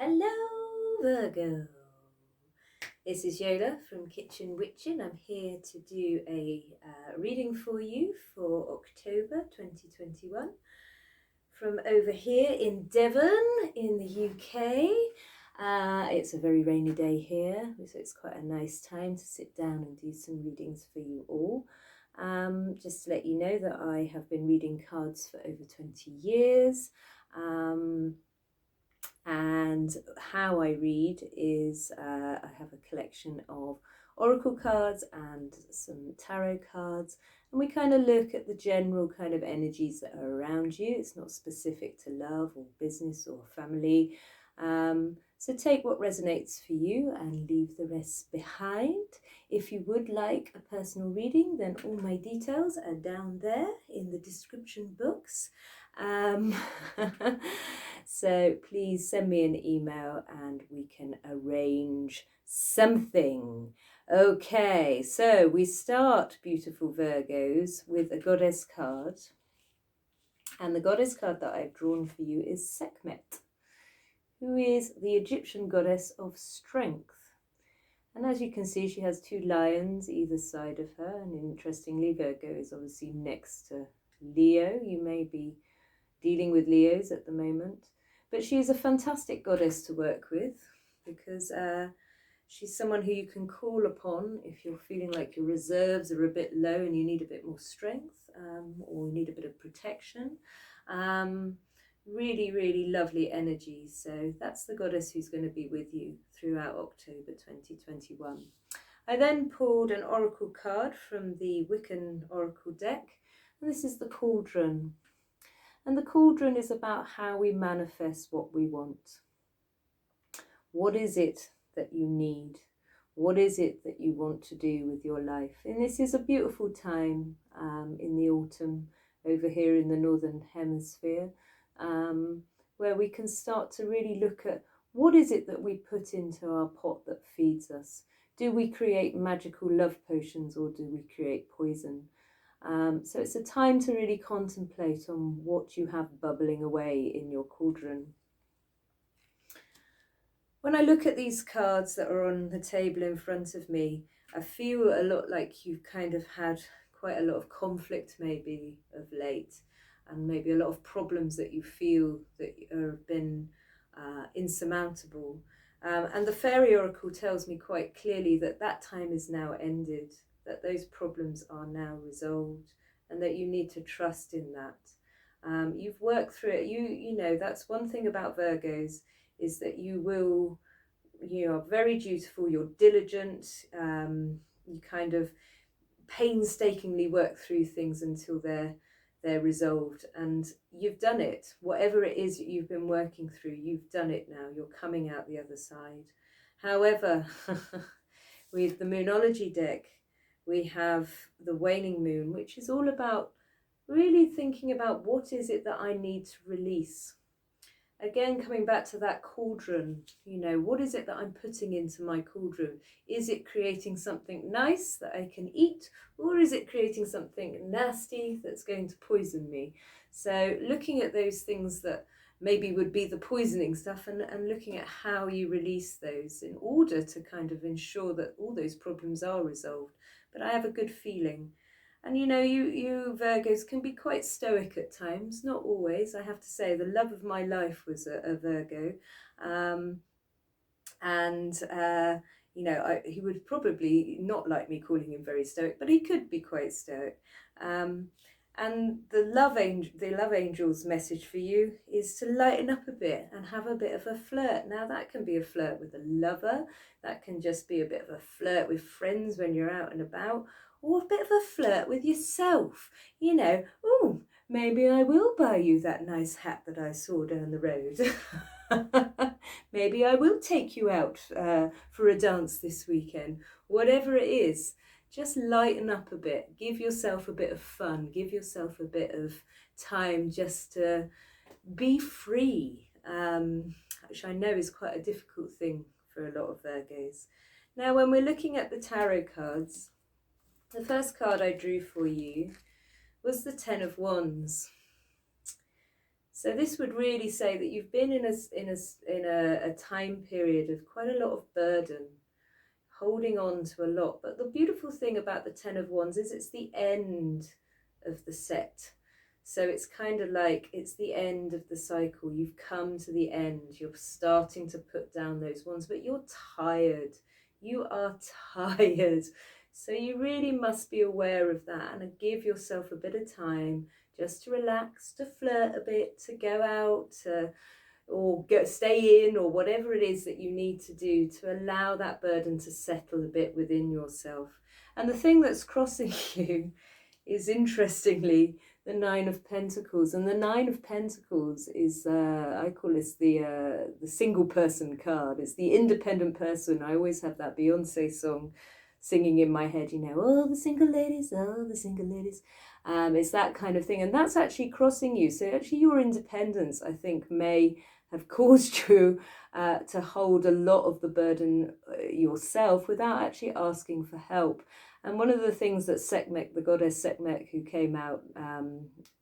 Hello Virgo, this is Jola from Kitchen Witchin. I'm here to do a reading for you for October 2021 from over here in Devon in the UK. It's a very rainy day here, so it's quite a nice time to sit down and do some readings for you all. Just to let you know that I have been reading cards for over 20 years. And how I read is I have a collection of oracle cards and some tarot cards, and we kind of look at the general kind of energies that are around you. It's not specific to love or business or family. So take what resonates for you and leave the rest behind. If you would like a personal reading, then all my details are down there in the description box. So please send me an email and we can arrange something. Okay, so we start, beautiful Virgos, with a goddess card. And the goddess card that I've drawn for you is Sekhmet, who is the Egyptian goddess of strength. And as you can see, she has two lions either side of her. And interestingly, Virgo is obviously next to Leo. You may be dealing with Leos at the moment. But she is a fantastic goddess to work with because she's someone who you can call upon if you're feeling like your reserves are a bit low and you need a bit more strength or you need a bit of protection. Really, really lovely energy. So that's the goddess who's going to be with you throughout October 2021. I then pulled an oracle card from the Wiccan oracle deck, and this is the Cauldron. And the Cauldron is about how we manifest what we want. What is it that you need? What is it that you want to do with your life? And this is a beautiful time in the autumn over here in the Northern Hemisphere, where we can start to really look at what is it that we put into our pot that feeds us? Do we create magical love potions or do we create poison? So it's a time to really contemplate on what you have bubbling away in your cauldron. When I look at these cards that are on the table in front of me, I feel a lot like you've kind of had quite a lot of conflict maybe of late, and maybe a lot of problems that you feel that have been insurmountable. And the Fairy Oracle tells me quite clearly that that time is now ended, that those problems are now resolved, and that you need to trust in that. You've worked through it. You know, that's one thing about Virgos, is that you are very dutiful, you're diligent, you kind of painstakingly work through things until they're resolved, and you've done it. Whatever it is that you've been working through, you've done it now. You're coming out the other side. However, with the Moonology deck, we have the waning moon, which is all about really thinking about what is it that I need to release. Again, coming back to that cauldron, you know, what is it that I'm putting into my cauldron? Is it creating something nice that I can eat, or is it creating something nasty that's going to poison me? So looking at those things that maybe would be the poisoning stuff, and looking at how you release those in order to kind of ensure that all those problems are resolved. But I have a good feeling. And you know, you Virgos can be quite stoic at times, not always. I have to say, the love of my life was a Virgo. You know, he would probably not like me calling him very stoic, but he could be quite stoic. And the love angel's message for you is to lighten up a bit and have a bit of a flirt. Now that can be a flirt with a lover, that can just be a bit of a flirt with friends when you're out and about, or a bit of a flirt with yourself. You know, oh, maybe I will buy you that nice hat that I saw down the road. Maybe I will take you out for a dance this weekend. Whatever it is, just lighten up a bit. Give yourself a bit of fun. Give yourself a bit of time just to be free, which I know is quite a difficult thing for a lot of Virgos. Now, when we're looking at the tarot cards, the first card I drew for you was the Ten of Wands. So this would really say that you've been in a time period of quite a lot of burden, holding on to a lot. But the beautiful thing about the Ten of Wands is it's the end of the set. So it's kind of like it's the end of the cycle. You've come to the end. You're starting to put down those wands, but you're tired. You are tired. So you really must be aware of that and give yourself a bit of time just to relax, to flirt a bit, to go out, or stay in, or whatever it is that you need to do to allow that burden to settle a bit within yourself. And the thing that's crossing you is, interestingly, the Nine of Pentacles. And the Nine of Pentacles is, I call this the single person card. It's the independent person. I always have that Beyonce song singing in my head, you know, oh, the single ladies, oh, the single ladies. It's that kind of thing. And that's actually crossing you. So actually your independence, I think, may have caused you to hold a lot of the burden yourself without actually asking for help. And one of the things that Sekhmet, the goddess Sekhmet, who came out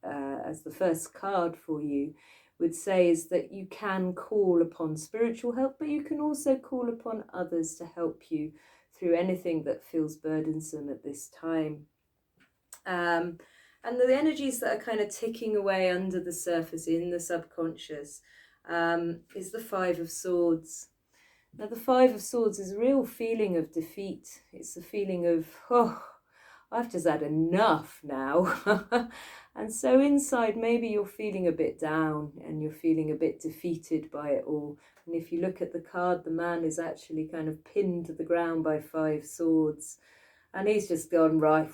as the first card for you, would say is that you can call upon spiritual help, but you can also call upon others to help you through anything that feels burdensome at this time. And the energies that are kind of ticking away under the surface in the subconscious is the Five of Swords. Now, the Five of Swords is a real feeling of defeat. It's a feeling of, oh, I've just had enough now. And so inside, maybe you're feeling a bit down and you're feeling a bit defeated by it all. And if you look at the card, the man is actually kind of pinned to the ground by 5 swords. And he's just gone, right,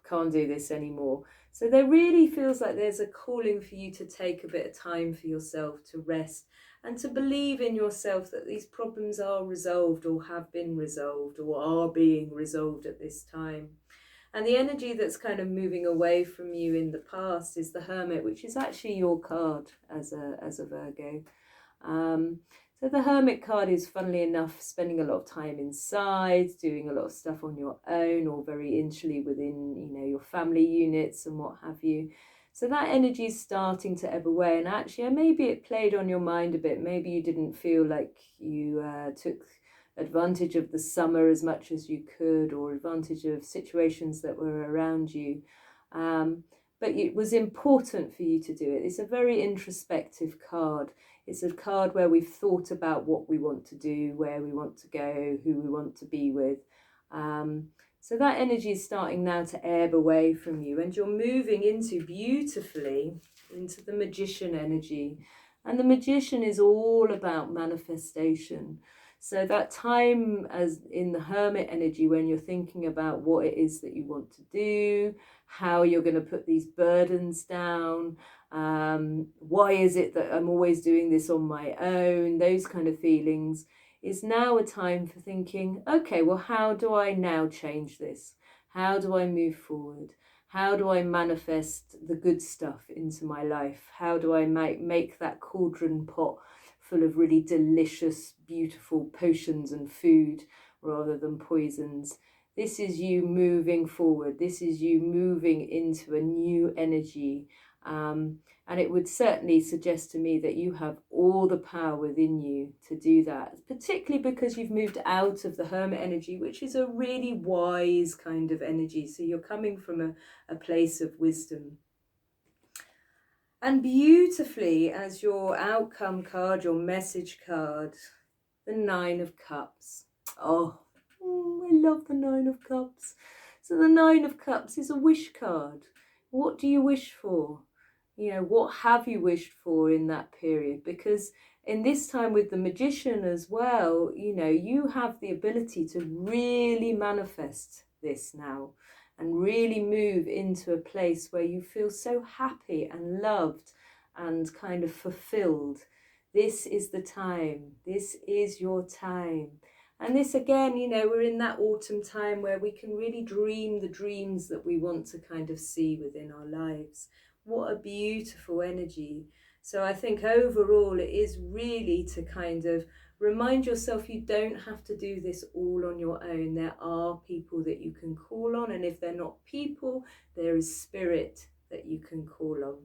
can't do this anymore. So there really feels like there's a calling for you to take a bit of time for yourself, to rest, and to believe in yourself that these problems are resolved or have been resolved or are being resolved at this time. And the energy that's kind of moving away from you in the past is the Hermit, which is actually your card as a Virgo. So the Hermit card is, funnily enough, spending a lot of time inside, doing a lot of stuff on your own or very insularly within, you know, your family units and what have you. So that energy is starting to ebb away, and actually maybe it played on your mind a bit. Maybe you didn't feel like you took advantage of the summer as much as you could, or advantage of situations that were around you. But it was important for you to do it. It's a very introspective card. It's a card where we've thought about what we want to do, where we want to go, who we want to be with. So that energy is starting now to ebb away from you, and you're moving beautifully into the Magician energy. And the Magician is all about manifestation. So that time as in the Hermit energy, when you're thinking about what it is that you want to do, how you're going to put these burdens down, why is it that I'm always doing this on my own, those kind of feelings, is now a time for thinking, okay, well, how do I now change this? How do I move forward? How do I manifest the good stuff into my life? How do I make that cauldron pot full of really delicious, beautiful potions and food rather than poisons? This is you moving forward. This is you moving into a new energy. And it would certainly suggest to me that you have all the power within you to do that, particularly because you've moved out of the Hermit energy, which is a really wise kind of energy. So you're coming from a place of wisdom. And beautifully, as your outcome card, your message card, the Nine of Cups. Oh, I love the Nine of Cups. So the Nine of Cups is a wish card. What do you wish for? You know, what have you wished for in that period? Because in this time with the Magician as well, you know, you have the ability to really manifest this now and really move into a place where you feel so happy and loved and kind of fulfilled. This is the time. This is your time. And this, again, you know, we're in that autumn time where we can really dream the dreams that we want to kind of see within our lives. What a beautiful energy. So I think overall it is really to kind of remind yourself you don't have to do this all on your own. There are people that you can call on, and if they're not people, there is spirit that you can call on.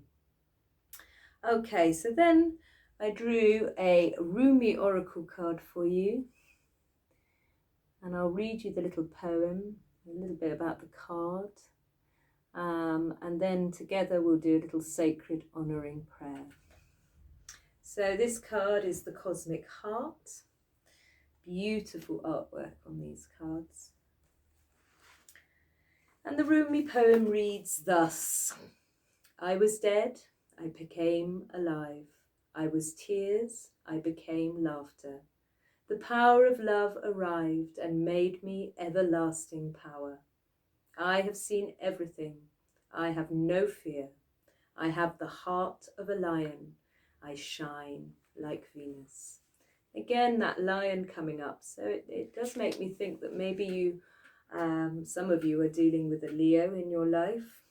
Okay, so then I drew a Rumi oracle card for you, and I'll read you the little poem, a little bit about the card, and then together we'll do a little sacred honouring prayer. So this card is the Cosmic Heart. Beautiful artwork on these cards. And the Rumi poem reads thus: I was dead, I became alive. I was tears, I became laughter. The power of love arrived and made me everlasting power. I have seen everything. I have no fear. I have the heart of a lion. I shine like Venus. Again, that lion coming up. So it does make me think that maybe you, some of you are dealing with a Leo in your life.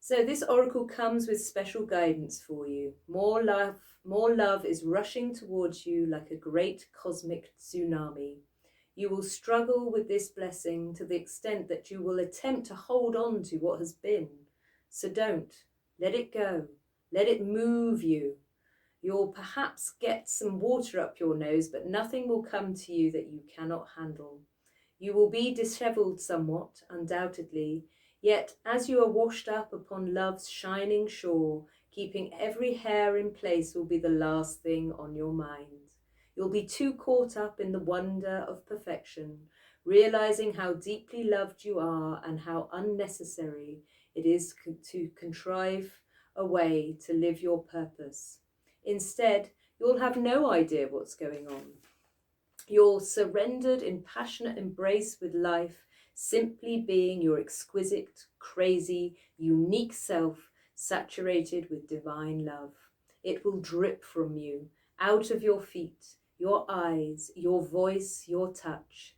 So this oracle comes with special guidance for you. More love is rushing towards you like a great cosmic tsunami. You will struggle with this blessing to the extent that you will attempt to hold on to what has been. So don't. Let it go. Let it move you. You'll perhaps get some water up your nose, but nothing will come to you that you cannot handle. You will be dishevelled somewhat, undoubtedly, yet as you are washed up upon love's shining shore, keeping every hair in place will be the last thing on your mind. You'll be too caught up in the wonder of perfection, realizing how deeply loved you are and how unnecessary it is to contrive a way to live your purpose. Instead, you'll have no idea what's going on. You're surrendered in passionate embrace with life, simply being your exquisite, crazy, unique self, saturated with divine love. It will drip from you, out of your feet, your eyes, your voice, your touch.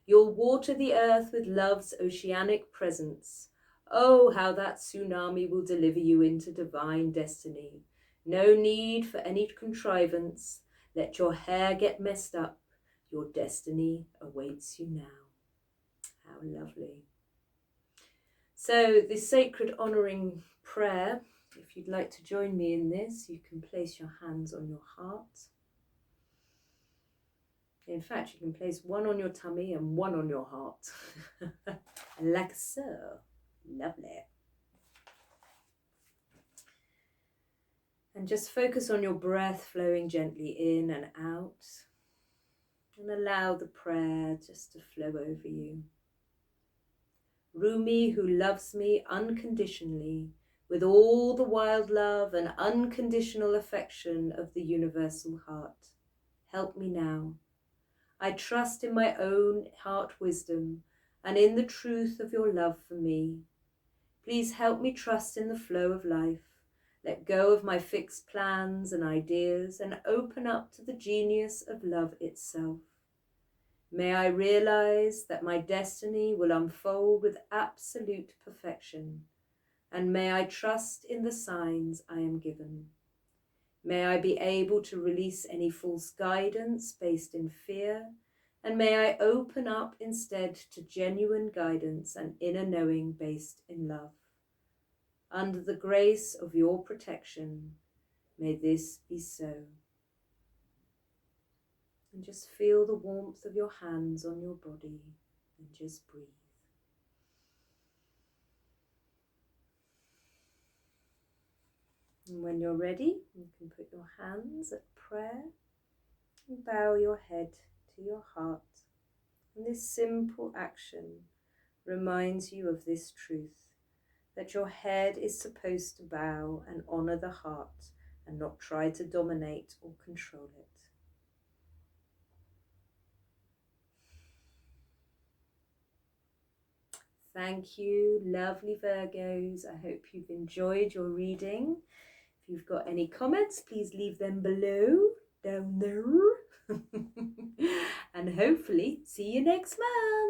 You'll water the earth with love's oceanic presence. Oh, how that tsunami will deliver you into divine destiny. No need for any contrivance. Let your hair get messed up. Your destiny awaits you now. How lovely. So the sacred honouring prayer, if you'd like to join me in this, you can place your hands on your heart. In fact, you can place one on your tummy and one on your heart. Like so. Lovely. And just focus on your breath flowing gently in and out. And allow the prayer just to flow over you. Rumi, who loves me unconditionally, with all the wild love and unconditional affection of the universal heart, help me now. I trust in my own heart wisdom and in the truth of your love for me. Please help me trust in the flow of life, let go of my fixed plans and ideas, and open up to the genius of love itself. May I realize that my destiny will unfold with absolute perfection, and may I trust in the signs I am given. May I be able to release any false guidance based in fear, and may I open up instead to genuine guidance and inner knowing based in love. Under the grace of your protection, may this be so. And just feel the warmth of your hands on your body and just breathe. And when you're ready, you can put your hands at prayer and bow your head to your heart. And this simple action reminds you of this truth, that your head is supposed to bow and honour the heart and not try to dominate or control it. Thank you, lovely Virgos. I hope you've enjoyed your reading. If you've got any comments, please leave them below, down there. And hopefully see you next month.